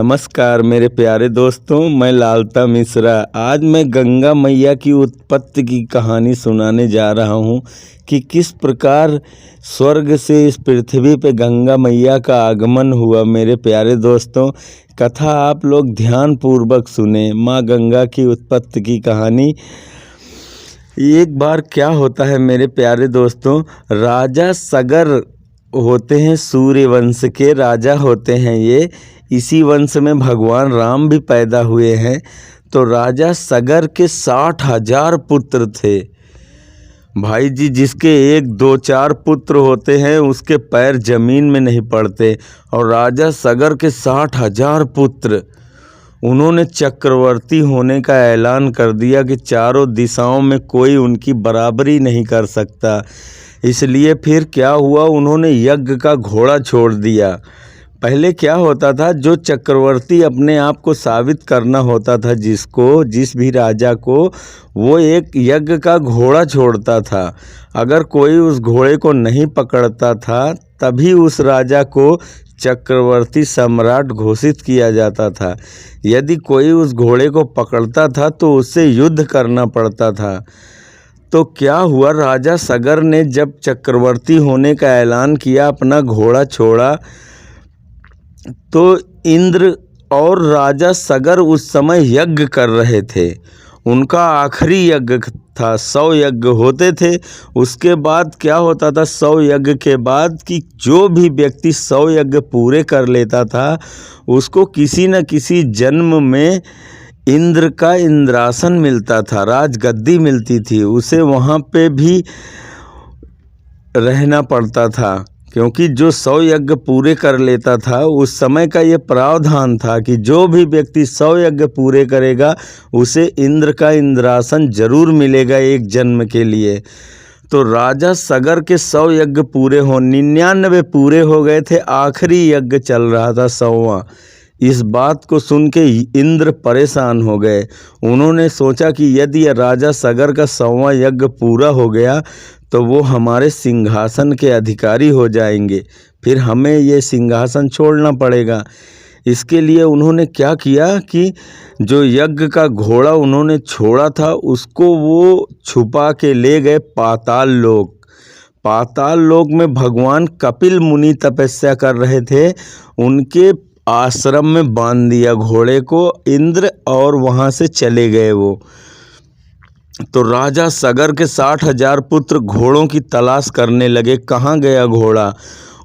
नमस्कार मेरे प्यारे दोस्तों, मैं लालता मिश्रा। आज मैं गंगा मैया की उत्पत्ति की कहानी सुनाने जा रहा हूँ कि किस प्रकार स्वर्ग से इस पृथ्वी पे गंगा मैया का आगमन हुआ। मेरे प्यारे दोस्तों, कथा आप लोग ध्यान पूर्वक सुने। माँ गंगा की उत्पत्ति की कहानी। एक बार क्या होता है मेरे प्यारे दोस्तों, राजा सगर होते हैं, सूर्य वंश के राजा होते हैं ये। इसी वंश में भगवान राम भी पैदा हुए हैं। तो राजा सगर के 60,000 पुत्र थे। भाई जी, जिसके 1 2 4 पुत्र होते हैं उसके पैर जमीन में नहीं पड़ते। और राजा सगर के 60,000 पुत्र, उन्होंने चक्रवर्ती होने का ऐलान कर दिया कि चारों दिशाओं में कोई उनकी बराबरी नहीं कर सकता। इसलिए फिर क्या हुआ, उन्होंने यज्ञ का घोड़ा छोड़ दिया। पहले क्या होता था, जो चक्रवर्ती अपने आप को साबित करना होता था जिस भी राजा को, वो एक यज्ञ का घोड़ा छोड़ता था। अगर कोई उस घोड़े को नहीं पकड़ता था तभी उस राजा को चक्रवर्ती सम्राट घोषित किया जाता था। यदि कोई उस घोड़े को पकड़ता था तो उससे युद्ध करना पड़ता था। तो क्या हुआ, राजा सगर ने जब चक्रवर्ती होने का ऐलान किया, अपना घोड़ा छोड़ा, तो इंद्र और राजा सगर उस समय यज्ञ कर रहे थे। उनका आखिरी यज्ञ था। 100 यज्ञ होते थे। उसके बाद क्या होता था, 100 यज्ञ के बाद कि जो भी व्यक्ति 100 यज्ञ पूरे कर लेता था उसको किसी न किसी जन्म में इंद्र का इंद्रासन मिलता था, राजगद्दी मिलती थी। उसे वहाँ पे भी रहना पड़ता था, क्योंकि जो 100 यज्ञ पूरे कर लेता था, उस समय का ये प्रावधान था कि जो भी व्यक्ति 100 यज्ञ पूरे करेगा उसे इंद्र का इंद्रासन जरूर मिलेगा एक जन्म के लिए। तो राजा सगर के 100 यज्ञ पूरे हो, 99 पूरे हो गए थे, आखिरी यज्ञ चल रहा था 100वां। इस बात को सुन के इंद्र परेशान हो गए। उन्होंने सोचा कि यदि राजा सगर का 100वां यज्ञ पूरा हो गया तो वो हमारे सिंहासन के अधिकारी हो जाएंगे, फिर हमें ये सिंहासन छोड़ना पड़ेगा। इसके लिए उन्होंने क्या किया कि जो यज्ञ का घोड़ा उन्होंने छोड़ा था उसको वो छुपा के ले गए पाताल लोक। पाताल लोक में भगवान कपिल मुनि तपस्या कर रहे थे। उनके आश्रम में बांध दिया घोड़े को इंद्र, और वहाँ से चले गए वो। तो राजा सगर के 60,000 पुत्र घोड़ों की तलाश करने लगे, कहाँ गया घोड़ा।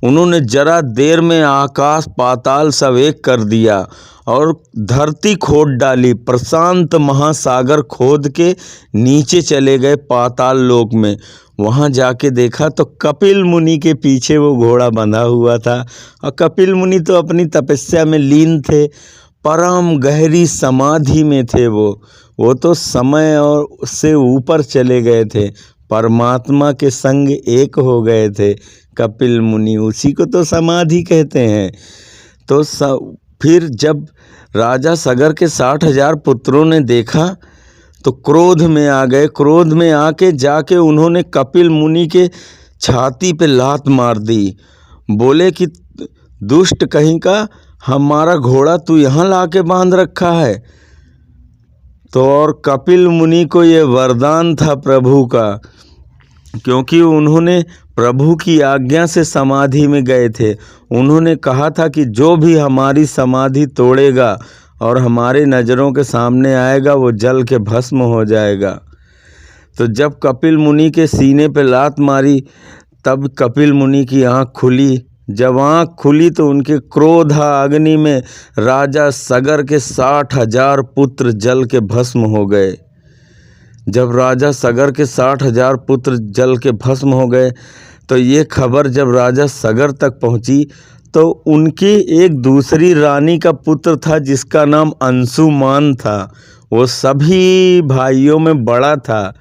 उन्होंने जरा देर में आकाश पाताल सब एक कर दिया और धरती खोद डाली। प्रशांत महासागर खोद के नीचे चले गए पाताल लोक में। वहाँ जाके देखा तो कपिल मुनि के पीछे वो घोड़ा बंधा हुआ था। और कपिल मुनि तो अपनी तपस्या में लीन थे, परम गहरी समाधि में थे वो तो समय और से ऊपर चले गए थे, परमात्मा के संग एक हो गए थे कपिल मुनि। उसी को तो समाधि कहते हैं। तो फिर जब राजा सगर के 60,000 पुत्रों ने देखा तो क्रोध में आ गए। क्रोध में आके जाके उन्होंने कपिल मुनि के छाती पे लात मार दी। बोले कि दुष्ट कहीं का, हमारा घोड़ा तू यहाँ लाके बांध रखा है। तो और कपिल मुनि को ये वरदान था प्रभु का, क्योंकि उन्होंने प्रभु की आज्ञा से समाधि में गए थे। उन्होंने कहा था कि जो भी हमारी समाधि तोड़ेगा और हमारे नज़रों के सामने आएगा वो जल के भस्म हो जाएगा। तो जब कपिल मुनि के सीने पे लात मारी तब कपिल मुनि की आँख खुली। जब आँख खुली तो उनके क्रोध अग्नि में राजा सगर के 60,000 पुत्र जल के भस्म हो गए। जब राजा सगर के 60,000 पुत्र जल के भस्म हो गए तो ये खबर जब राजा सगर तक पहुंची तो उनकी एक दूसरी रानी का पुत्र था जिसका नाम अंशुमान था। वो सभी भाइयों में बड़ा था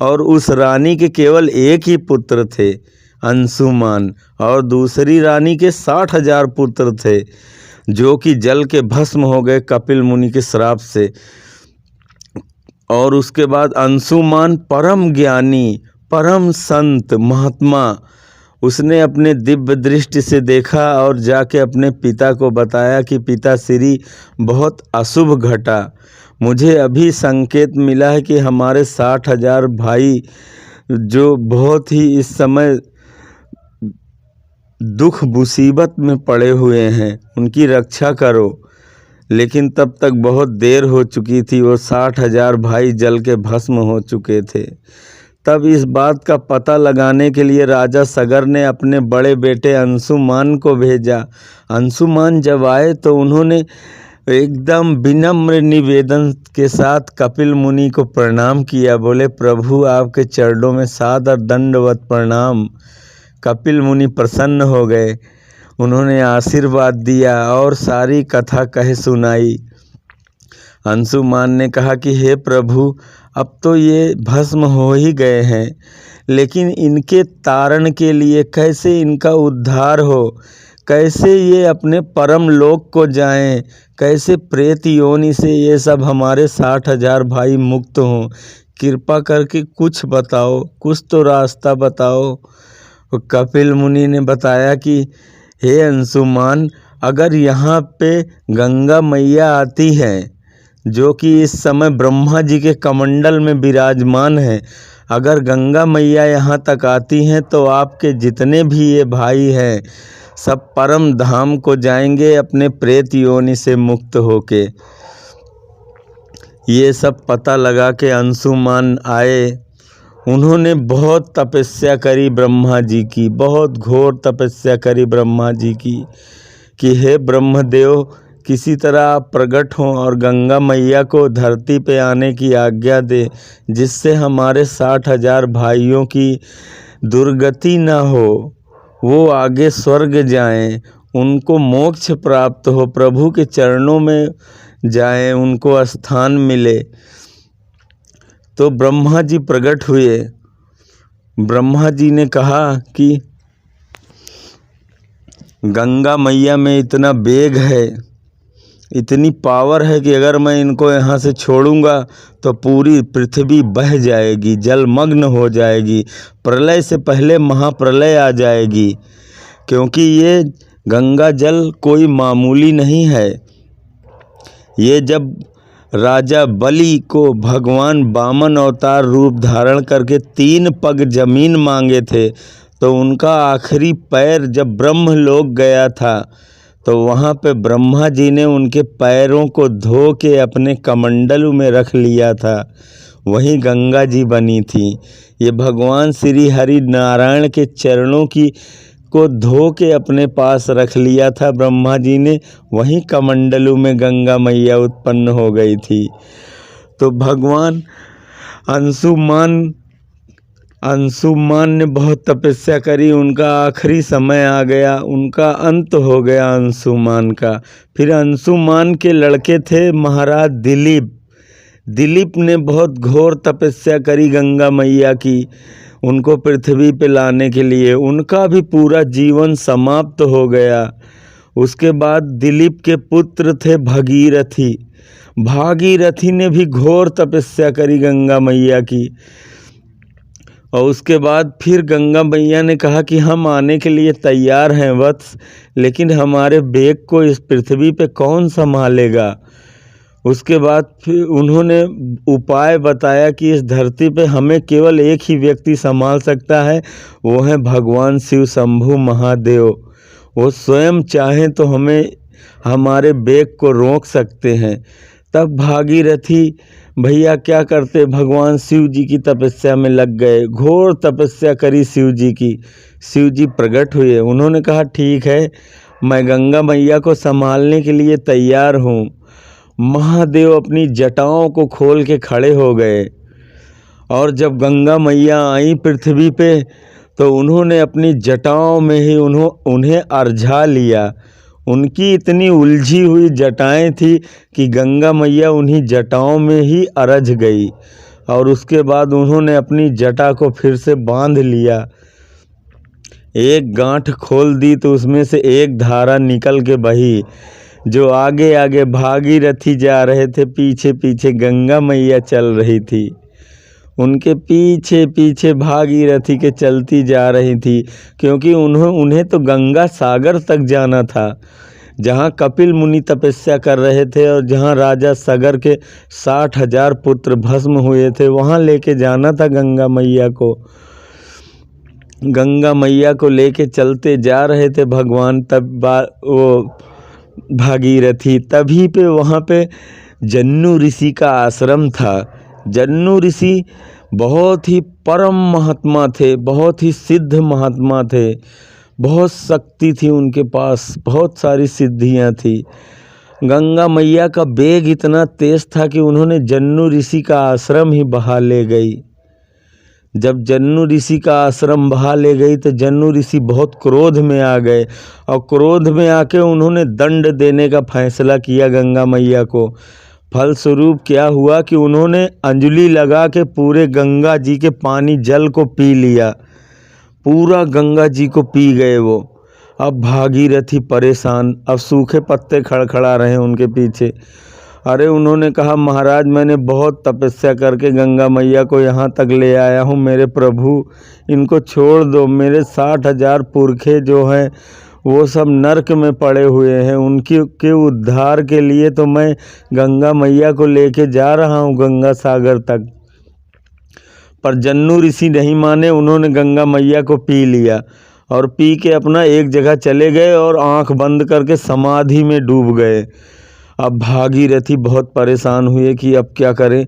और उस रानी के केवल एक ही पुत्र थे, अंशुमान, और दूसरी रानी के 60,000 पुत्र थे जो कि जल के भस्म हो गए कपिल मुनि के श्राप से। और उसके बाद अंशुमान परम ज्ञानी, परम संत, महात्मा, उसने अपने दिव्य दृष्टि से देखा और जाके अपने पिता को बताया कि पिताश्री, बहुत अशुभ घटा। मुझे अभी संकेत मिला है कि हमारे 60,000 भाई जो बहुत ही इस समय दुख मुसीबत में पड़े हुए हैं, उनकी रक्षा करो। लेकिन तब तक बहुत देर हो चुकी थी, वो 60,000 भाई जल के भस्म हो चुके थे। तब इस बात का पता लगाने के लिए राजा सगर ने अपने बड़े बेटे अंशुमान को भेजा। अंशुमान जब आए तो उन्होंने एकदम विनम्र निवेदन के साथ कपिल मुनि को प्रणाम किया। बोले, प्रभु आपके चरणों में सादर दंडवत प्रणाम। कपिल मुनि प्रसन्न हो गए, उन्होंने आशीर्वाद दिया और सारी कथा कह सुनाई। अंशुमान ने कहा कि हे प्रभु, अब तो ये भस्म हो ही गए हैं, लेकिन इनके तारण के लिए कैसे इनका उद्धार हो, कैसे ये अपने परम लोक को जाएं, कैसे प्रेत योनि से ये सब हमारे 60,000 भाई मुक्त हों। कृपा करके कुछ बताओ, कुछ तो रास्ता बताओ। कपिल मुनि ने बताया कि हे अंशुमान, अगर यहाँ पे गंगा मैया आती हैं, जो कि इस समय ब्रह्मा जी के कमंडल में विराजमान है, अगर गंगा मैया यहाँ तक आती हैं तो आपके जितने भी ये भाई हैं सब परम धाम को जाएंगे अपने प्रेत योनि से मुक्त होके। ये सब पता लगा के अंशुमान आए। उन्होंने बहुत तपस्या करी ब्रह्मा जी की, बहुत घोर तपस्या करी ब्रह्मा जी की कि हे ब्रह्मदेव, किसी तरह आप प्रकट हों और गंगा मैया को धरती पे आने की आज्ञा दे, जिससे हमारे 60,000 भाइयों की दुर्गति न हो, वो आगे स्वर्ग जाएं, उनको मोक्ष प्राप्त हो, प्रभु के चरणों में जाएं, उनको स्थान मिले। तो ब्रह्मा जी प्रकट हुए। ब्रह्मा जी ने कहा कि गंगा मैया में इतना वेग है, इतनी पावर है कि अगर मैं इनको यहाँ से छोड़ूंगा तो पूरी पृथ्वी बह जाएगी, जलमग्न हो जाएगी, प्रलय से पहले महाप्रलय आ जाएगी। क्योंकि ये गंगा जल कोई मामूली नहीं है। ये जब राजा बलि को भगवान वामन अवतार रूप धारण करके 3 पग जमीन मांगे थे, तो उनका आखिरी पैर जब ब्रह्मलोक गया था तो वहाँ पे ब्रह्मा जी ने उनके पैरों को धो के अपने कमंडलू में रख लिया था, वहीं गंगा जी बनी थी। ये भगवान श्री हरि नारायण के चरणों की को धो के अपने पास रख लिया था ब्रह्मा जी ने, वहीं कमंडलू में गंगा मैया उत्पन्न हो गई थी। तो भगवान अंशुमान ने बहुत तपस्या करी, उनका आखिरी समय आ गया, उनका अंत हो गया अंशुमान का। फिर अंशुमान के लड़के थे महाराज दिलीप। दिलीप ने बहुत घोर तपस्या करी गंगा मैया की, उनको पृथ्वी पे लाने के लिए। उनका भी पूरा जीवन समाप्त हो गया। उसके बाद दिलीप के पुत्र थे भागीरथी। भागीरथी ने भी घोर तपस्या करी गंगा मैया की। और उसके बाद फिर गंगा मैया ने कहा कि हम आने के लिए तैयार हैं वत्स, लेकिन हमारे बेग को इस पृथ्वी पे कौन संभालेगा। उसके बाद फिर उन्होंने उपाय बताया कि इस धरती पे हमें केवल एक ही व्यक्ति संभाल सकता है, वो है भगवान शिव शंभु महादेव। वो स्वयं चाहें तो हमें हमारे बेग को रोक सकते हैं। तब भागीरथी भैया क्या करते, भगवान शिव जी की तपस्या में लग गए, घोर तपस्या करी शिव जी की। शिव जी प्रकट हुए, उन्होंने कहा ठीक है, मैं गंगा मैया को संभालने के लिए तैयार हूँ। महादेव अपनी जटाओं को खोल के खड़े हो गए और जब गंगा मैया आई पृथ्वी पे तो उन्होंने अपनी जटाओं में ही उन्हें अर्झा लिया। उनकी इतनी उलझी हुई जटाएं थी कि गंगा मैया उन्हीं जटाओं में ही अरझ गई और उसके बाद उन्होंने अपनी जटा को फिर से बांध लिया। एक गांठ खोल दी तो उसमें से एक धारा निकल के बही। जो आगे आगे भागीरथी जा रहे थे, पीछे पीछे गंगा मैया चल रही थी। उनके पीछे पीछे भागीरथी के चलती जा रही थी, क्योंकि उन्हें तो गंगा सागर तक जाना था, जहाँ कपिल मुनि तपस्या कर रहे थे और जहाँ राजा सगर के 60,000 पुत्र भस्म हुए थे, वहाँ लेके जाना था गंगा मैया को। गंगा मैया को लेके चलते जा रहे थे भगवान, तब वो भागीरथी। तभी पे वहाँ पे जन्नू ऋषि का आश्रम था। जन्नू ऋषि बहुत ही परम महात्मा थे, बहुत ही सिद्ध महात्मा थे, बहुत शक्ति थी उनके पास, बहुत सारी सिद्धियाँ थी। गंगा मैया का वेग इतना तेज था कि उन्होंने जन्नू ऋषि का आश्रम ही बहा ले गई। जब जन्नू ऋषि का आश्रम बहा ले गई तो जन्नू ऋषि बहुत क्रोध में आ गए, और क्रोध में आके उन्होंने दंड देने का फैसला किया गंगा मैया को। फलस्वरूप क्या हुआ कि उन्होंने अंजलि लगा के पूरे गंगा जी के पानी जल को पी लिया, पूरा गंगा जी को पी गए वो। अब भागीरथी परेशान, अब सूखे पत्ते खड़खड़ा रहे उनके पीछे। अरे उन्होंने कहा, महाराज मैंने बहुत तपस्या करके गंगा मैया को यहाँ तक ले आया हूँ, मेरे प्रभु इनको छोड़ दो। मेरे 60,000 पुरखे जो हैं वो सब नरक में पड़े हुए हैं, के उद्धार के लिए तो मैं गंगा मैया को लेके जा रहा हूँ गंगा सागर तक। पर जन्नू ऋषि नहीं माने, उन्होंने गंगा मैया को पी लिया और पी के अपना एक जगह चले गए और आंख बंद करके समाधि में डूब गए। अब भागीरथी बहुत परेशान हुए कि अब क्या करें,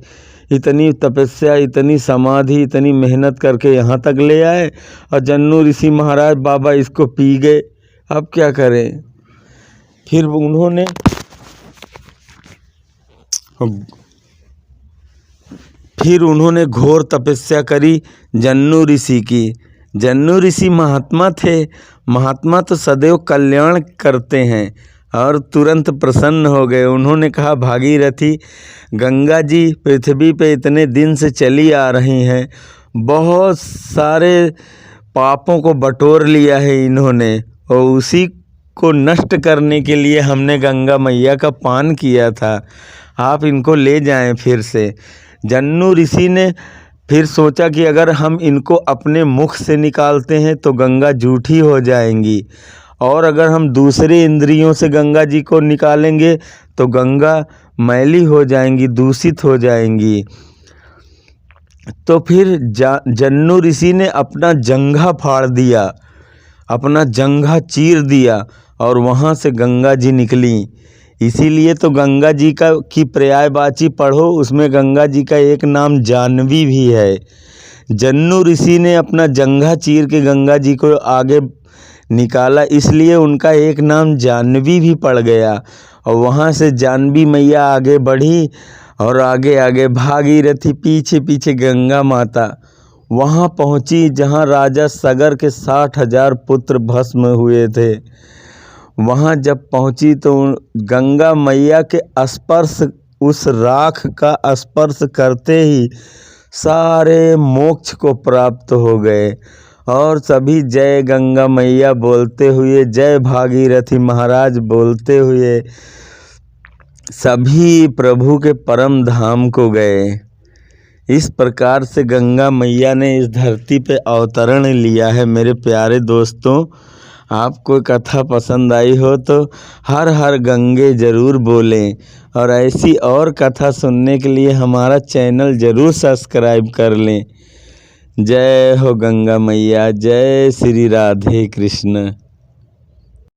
इतनी तपस्या, इतनी समाधि, इतनी मेहनत करके यहाँ तक ले आए और जन्नू ऋषि महाराज बाबा इसको पी गए, अब क्या करें। फिर उन्होंने घोर तपस्या करी जन्नू ऋषि की। जन्नू ऋषि महात्मा थे, महात्मा तो सदैव कल्याण करते हैं, और तुरंत प्रसन्न हो गए। उन्होंने कहा, भागीरथी गंगा जी पृथ्वी पे इतने दिन से चली आ रही हैं, बहुत सारे पापों को बटोर लिया है इन्होंने, और उसी को नष्ट करने के लिए हमने गंगा मैया का पान किया था, आप इनको ले जाएं फिर से। जन्नू ऋषि ने फिर सोचा कि अगर हम इनको अपने मुख से निकालते हैं तो गंगा जूठी हो जाएंगी, और अगर हम दूसरे इंद्रियों से गंगा जी को निकालेंगे तो गंगा मैली हो जाएंगी, दूषित हो जाएंगी। तो फिर जन्नू ऋषि ने अपना जंघा फाड़ दिया, अपना जंघा चीर दिया, और वहाँ से गंगा जी निकली। इसीलिए तो गंगा जी की पर्यायवाची पढ़ो, उसमें गंगा जी का एक नाम जानवी भी है। जन्नू ऋषि ने अपना जंघा चीर के गंगा जी को आगे निकाला, इसलिए उनका एक नाम जानवी भी पड़ गया। और वहाँ से जानवी मैया आगे बढ़ी और आगे आगे भागीरथी पीछे पीछे गंगा माता वहाँ पहुँची जहाँ राजा सगर के 60,000 पुत्र भस्म हुए थे। वहाँ जब पहुँची तो गंगा मैया के स्पर्श, उस राख का स्पर्श करते ही सारे मोक्ष को प्राप्त हो गए, और सभी जय गंगा मैया बोलते हुए, जय भागीरथी महाराज बोलते हुए सभी प्रभु के परम धाम को गए। इस प्रकार से गंगा मैया ने इस धरती पे अवतरण लिया है। मेरे प्यारे दोस्तों, आपको कथा पसंद आई हो तो हर हर गंगे ज़रूर बोलें, और ऐसी और कथा सुनने के लिए हमारा चैनल ज़रूर सब्सक्राइब कर लें। जय हो गंगा मैया, जय श्री राधे कृष्ण।